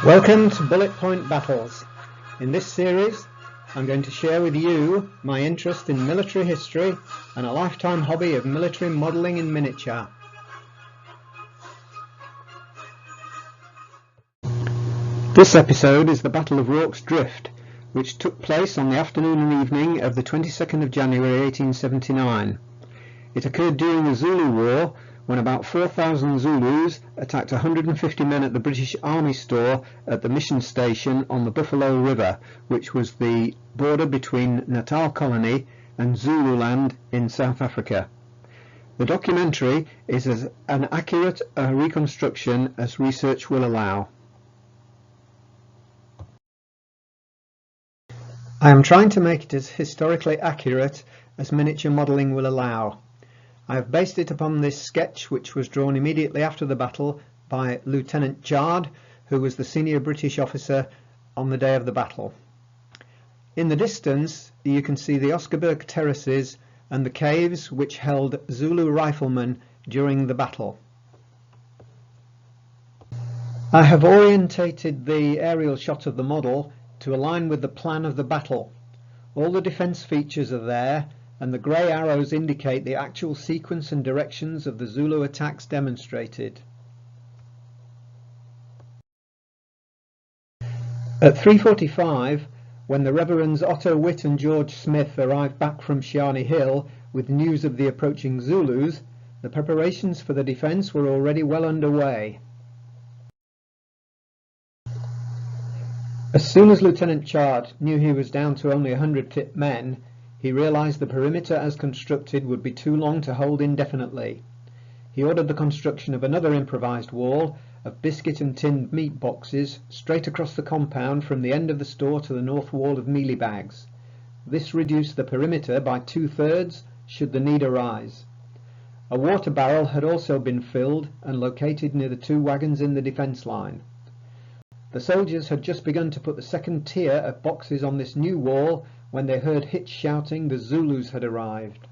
Welcome to Bullet Point Battles. In this series, I'm going to share with you my interest in military history and a lifetime hobby of military modelling in miniature. This episode is the Battle of Rorke's Drift, which took place on the afternoon and evening of the 22nd of January 1879. It occurred during the Zulu War, when about 4,000 Zulus attacked 150 men at the British Army store at the mission station on the Buffalo River, which was the border between Natal Colony and Zululand in South Africa. The documentary is as an accurate reconstruction as research will allow. I am trying to make it as historically accurate as miniature modelling will allow. I have based it upon this sketch, which was drawn immediately after the battle by Lieutenant Chard, who was the senior British officer on the day of the battle. In the distance you can see the Oscarburg terraces and the caves which held Zulu riflemen during the battle. I have orientated the aerial shot of the model to align with the plan of the battle. All the defence features are there, and the grey arrows indicate the actual sequence and directions of the Zulu attacks demonstrated. At 3:45, when the Reverends Otto Witt and George Smith arrived back from Shiani Hill with news of the approaching Zulus, the preparations for the defence were already well underway. As soon as Lieutenant Chard knew he was down to only 100 fit men, he realised the perimeter as constructed would be too long to hold indefinitely. He ordered the construction of another improvised wall of biscuit and tinned meat boxes straight across the compound from the end of the store to the north wall of mealie bags. This reduced the perimeter by 2/3 should the need arise. A water barrel had also been filled and located near the two wagons in the defence line. The soldiers had just begun to put the second tier of boxes on this new wall when they heard Hitch shouting the Zulus had arrived.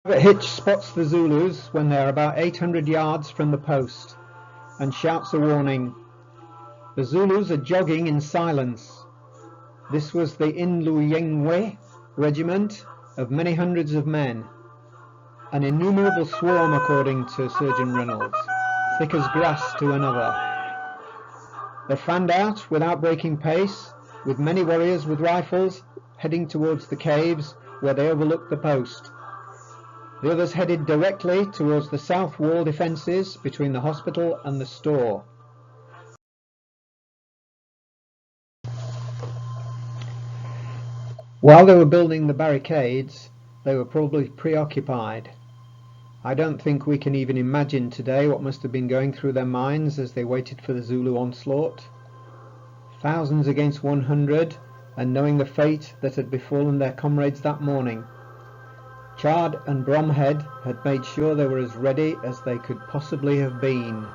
Hitch spots the Zulus when they are about 800 yards from the post and shouts a warning. The Zulus are jogging in silence. This was the Indluyengwe regiment of many hundreds of men, an innumerable swarm according to Surgeon Reynolds, thick as grass to another. They fanned out without breaking pace, with many warriors with rifles heading towards the caves where they overlooked the post. The others headed directly towards the south wall defences between the hospital and the store. While they were building the barricades, they were probably preoccupied. I don't think we can even imagine today what must have been going through their minds as they waited for the Zulu onslaught. Thousands against 100, and knowing the fate that had befallen their comrades that morning. Chard and Bromhead had made sure they were as ready as they could possibly have been.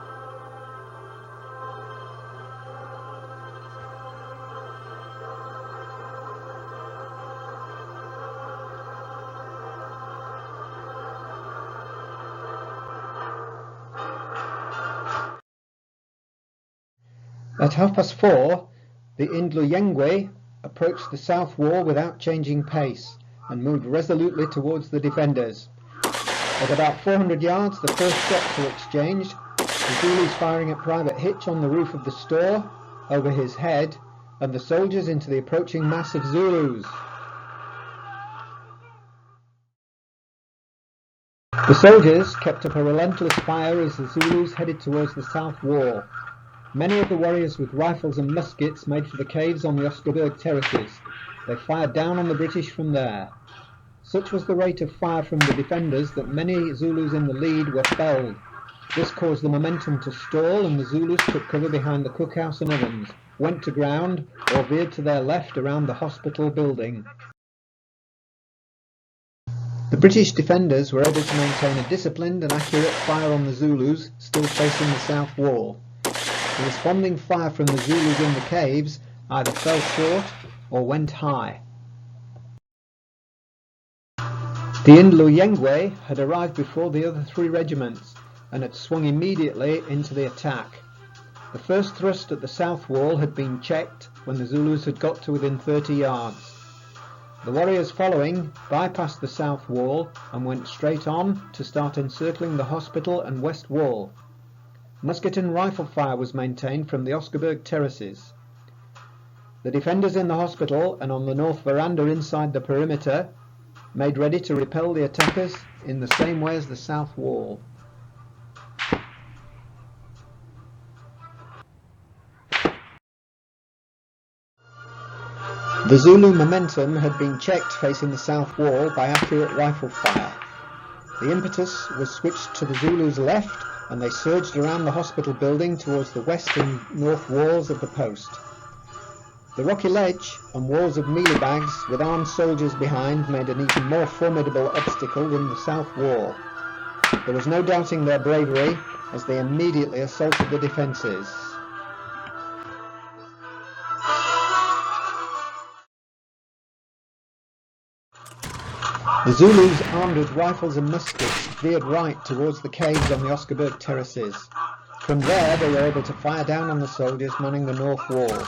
At 4:30, the Indluyengwe approached the south wall without changing pace and moved resolutely towards the defenders. At about 400 yards, the first shots were exchanged, the Zulus firing at Private Hitch on the roof of the store over his head, and the soldiers into the approaching mass of Zulus. The soldiers kept up a relentless fire as the Zulus headed towards the south wall. Many of the warriors with rifles and muskets made for the caves on the Oscarburg terraces. They fired down on the British from there. Such was the rate of fire from the defenders that many Zulus in the lead were felled. This caused the momentum to stall, and the Zulus took cover behind the cookhouse and ovens, went to ground, or veered to their left around the hospital building. The British defenders were able to maintain a disciplined and accurate fire on the Zulus still facing the south wall. The responding fire from the Zulus in the caves either fell short or went high. The Indluyengwe had arrived before the other three regiments, and had swung immediately into the attack. The first thrust at the south wall had been checked when the Zulus had got to within 30 yards. The warriors following bypassed the south wall and went straight on to start encircling the hospital and west wall. Musket and rifle fire was maintained from the Oscarburg terraces. The defenders in the hospital and on the north veranda inside the perimeter made ready to repel the attackers in the same way as the south wall. The Zulu momentum had been checked facing the south wall by accurate rifle fire. The impetus was switched to the Zulus' left, and they surged around the hospital building towards the west and north walls of the post. The rocky ledge and walls of mealie bags with armed soldiers behind made an even more formidable obstacle than the south wall. There was no doubting their bravery as they immediately assaulted the defences. The Zulus, armed with rifles and muskets, veered right towards the caves on the Oscarburg terraces. From there they were able to fire down on the soldiers manning the north wall.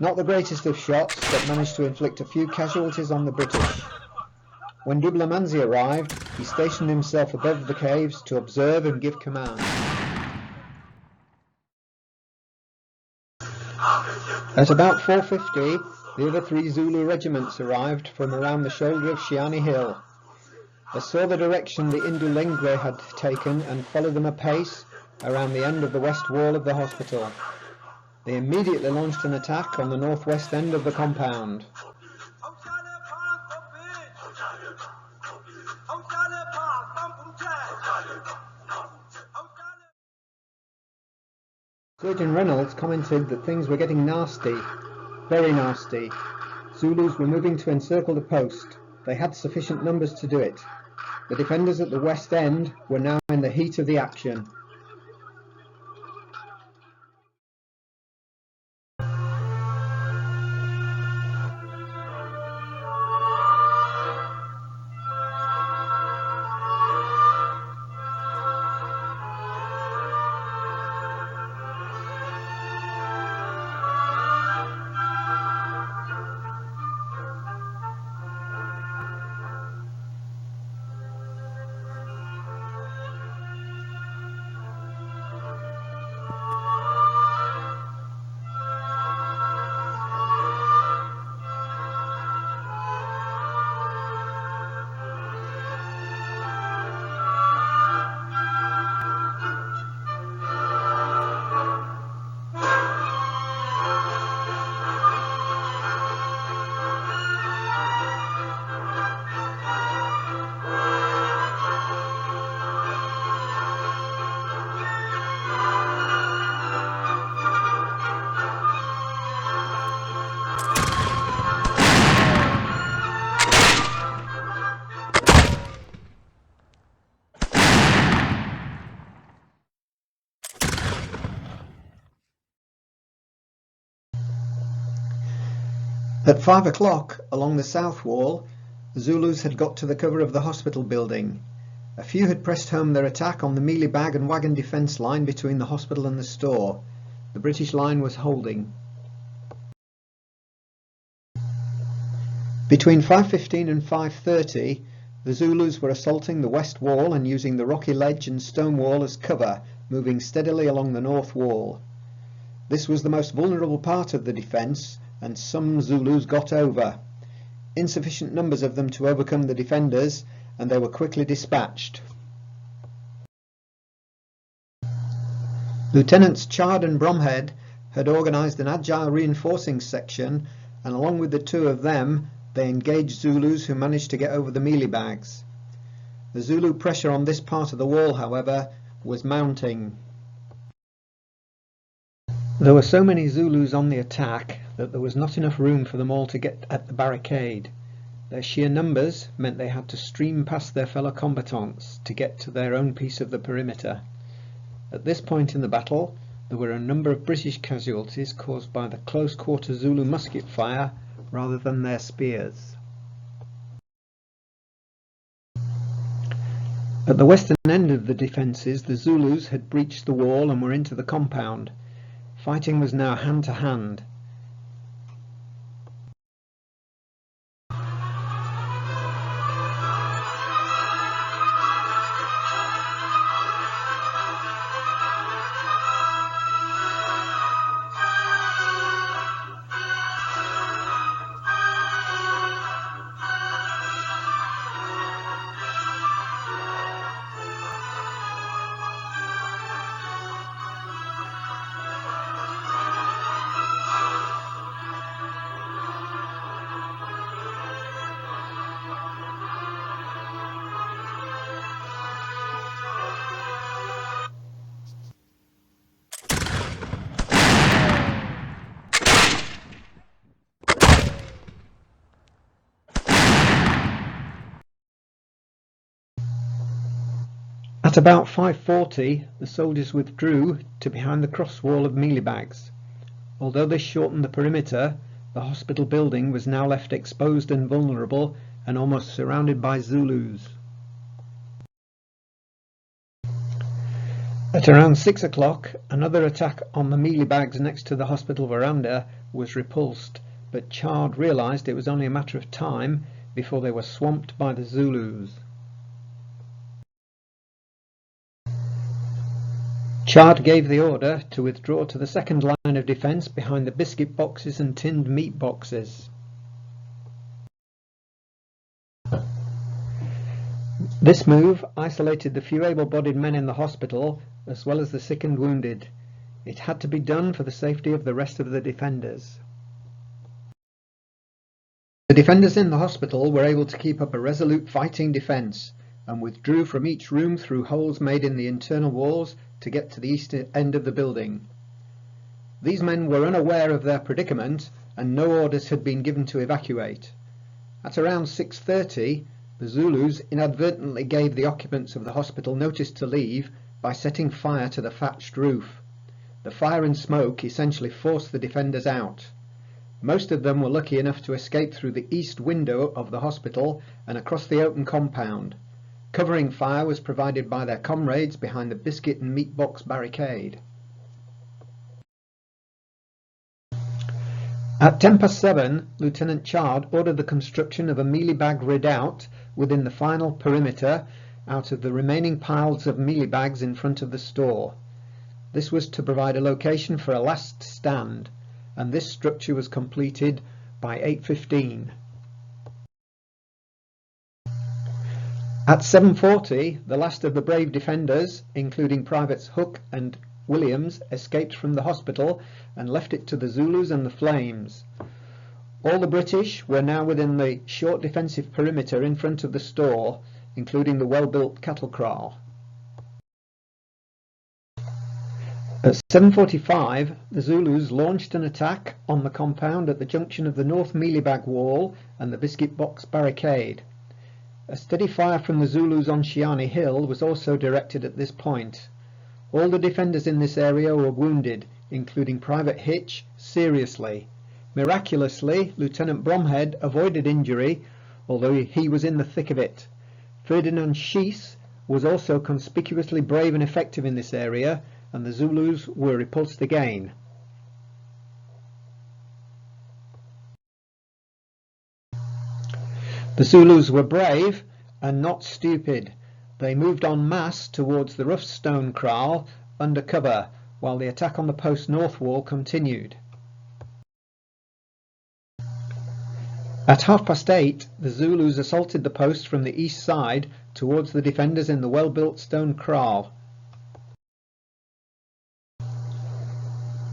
Not the greatest of shots, but managed to inflict a few casualties on the British. When Duplamanzi arrived, he stationed himself above the caves to observe and give command. At about 4:50, the other 3 Zulu regiments arrived from around the shoulder of Shiani Hill. They saw the direction the Indulengwe had taken and followed them apace around the end of the west wall of the hospital. They immediately launched an attack on the northwest end of the compound. Surgeon Reynolds commented that things were getting nasty, very nasty. Zulus were moving to encircle the post. They had sufficient numbers to do it. The defenders at the west end were now in the heat of the action. At 5 o'clock, along the south wall, the Zulus had got to the cover of the hospital building. A few had pressed home their attack on the mealie bag and wagon defence line between the hospital and the store. The British line was holding. Between 5:15 and 5:30, the Zulus were assaulting the west wall and using the rocky ledge and stone wall as cover, moving steadily along the north wall. This was the most vulnerable part of the defence, and some Zulus got over. Insufficient numbers of them to overcome the defenders, and they were quickly dispatched. Lieutenants Chard and Bromhead had organised an agile reinforcing section, and along with the 2 of them they engaged Zulus who managed to get over the mealie bags. The Zulu pressure on this part of the wall, however, was mounting. There were so many Zulus on the attack that there was not enough room for them all to get at the barricade. Their sheer numbers meant they had to stream past their fellow combatants to get to their own piece of the perimeter. At this point in the battle, there were a number of British casualties caused by the close-quarter Zulu musket fire rather than their spears. At the western end of the defences, the Zulus had breached the wall and were into the compound. Fighting was now hand to hand. At about 5:40, the soldiers withdrew to behind the cross wall of mealie bags. Although this shortened the perimeter, the hospital building was now left exposed and vulnerable and almost surrounded by Zulus. At around 6 o'clock, another attack on the mealie bags next to the hospital veranda was repulsed, but Chard realised it was only a matter of time before they were swamped by the Zulus. Chard gave the order to withdraw to the second line of defence behind the biscuit boxes and tinned meat boxes. This move isolated the few able-bodied men in the hospital as well as the sick and wounded. It had to be done for the safety of the rest of the defenders. The defenders in the hospital were able to keep up a resolute fighting defence and withdrew from each room through holes made in the internal walls to get to the east end of the building. These men were unaware of their predicament and no orders had been given to evacuate. At around 6:30, the Zulus inadvertently gave the occupants of the hospital notice to leave by setting fire to the thatched roof. The fire and smoke essentially forced the defenders out. Most of them were lucky enough to escape through the east window of the hospital and across the open compound. Covering fire was provided by their comrades behind the biscuit and meat box barricade. At 7:10, Lieutenant Chard ordered the construction of a mealie bag redoubt within the final perimeter out of the remaining piles of mealie bags in front of the store. This was to provide a location for a last stand, and this structure was completed by 8:15. At 7:40, the last of the brave defenders, including Privates Hook and Williams, escaped from the hospital and left it to the Zulus and the flames. All the British were now within the short defensive perimeter in front of the store, including the well-built cattle kraal. At 7:45, the Zulus launched an attack on the compound at the junction of the north mealie bag wall and the biscuit box barricade. A steady fire from the Zulus on Shiani Hill was also directed at this point. All the defenders in this area were wounded, including Private Hitch, seriously. Miraculously, Lieutenant Bromhead avoided injury, although he was in the thick of it. Ferdinand Schiess was also conspicuously brave and effective in this area, and the Zulus were repulsed again. The Zulus were brave and not stupid. They moved en masse towards the rough stone kraal under cover, while the attack on the post north wall continued. At 8:30, the Zulus assaulted the post from the east side towards the defenders in the well-built stone kraal.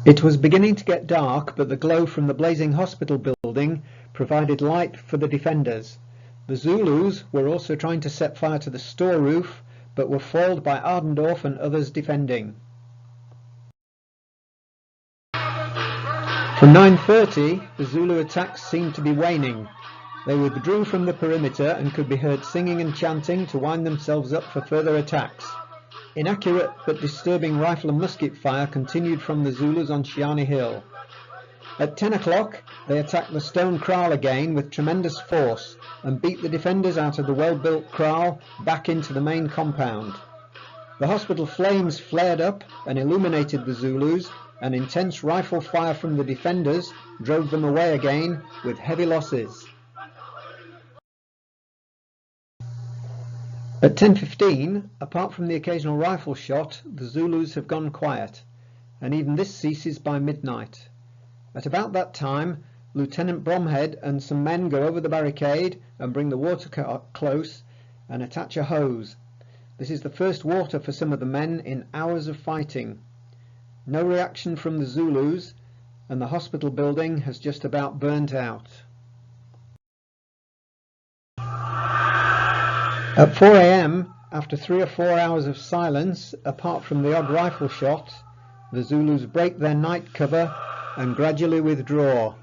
It was beginning to get dark, but the glow from the blazing hospital building provided light for the defenders. The Zulus were also trying to set fire to the store roof, but were foiled by Ardendorf and others defending. From 9:30, the Zulu attacks seemed to be waning. They withdrew from the perimeter and could be heard singing and chanting to wind themselves up for further attacks. Inaccurate but disturbing rifle and musket fire continued from the Zulus on Shiani Hill. At 10 o'clock they attacked the stone kraal again with tremendous force and beat the defenders out of the well-built kraal back into the main compound. The hospital flames flared up and illuminated the Zulus, and intense rifle fire from the defenders drove them away again with heavy losses. At 10:15, apart from the occasional rifle shot, the Zulus have gone quiet, and even this ceases by midnight. At about that time, Lieutenant Bromhead and some men go over the barricade and bring the water close and attach a hose. This is the first water for some of the men in hours of fighting. No reaction from the Zulus, and the hospital building has just about burnt out. At 4 a.m, after 3 or 4 hours of silence, apart from the odd rifle shot, the Zulus break their night cover and gradually withdraw.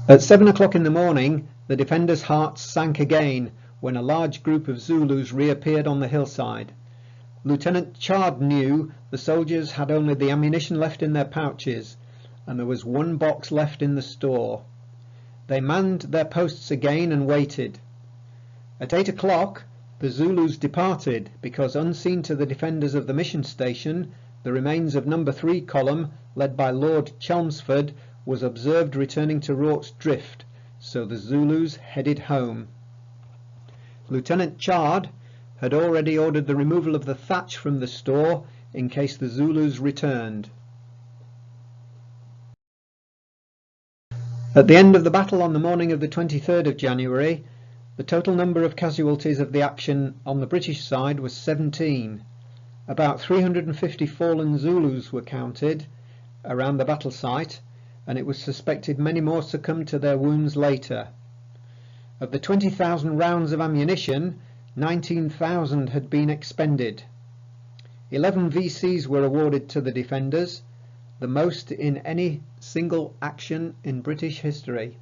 At 7 o'clock in the morning, the defenders' hearts sank again when a large group of Zulus reappeared on the hillside. Lieutenant Chard knew the soldiers had only the ammunition left in their pouches, and there was one box left in the store. They manned their posts again and waited. At 8 o'clock, the Zulus departed because, unseen to the defenders of the mission station, the remains of No. 3 column, led by Lord Chelmsford, was observed returning to Rorke's Drift, so the Zulus headed home. Lieutenant Chard had already ordered the removal of the thatch from the store in case the Zulus returned. At the end of the battle on the morning of the 23rd of January, the total number of casualties of the action on the British side was 17. About 350 fallen Zulus were counted around the battle site, and it was suspected many more succumbed to their wounds later. Of the 20,000 rounds of ammunition, 19,000 had been expended. 11 VCs were awarded to the defenders, the most in any single action in British history.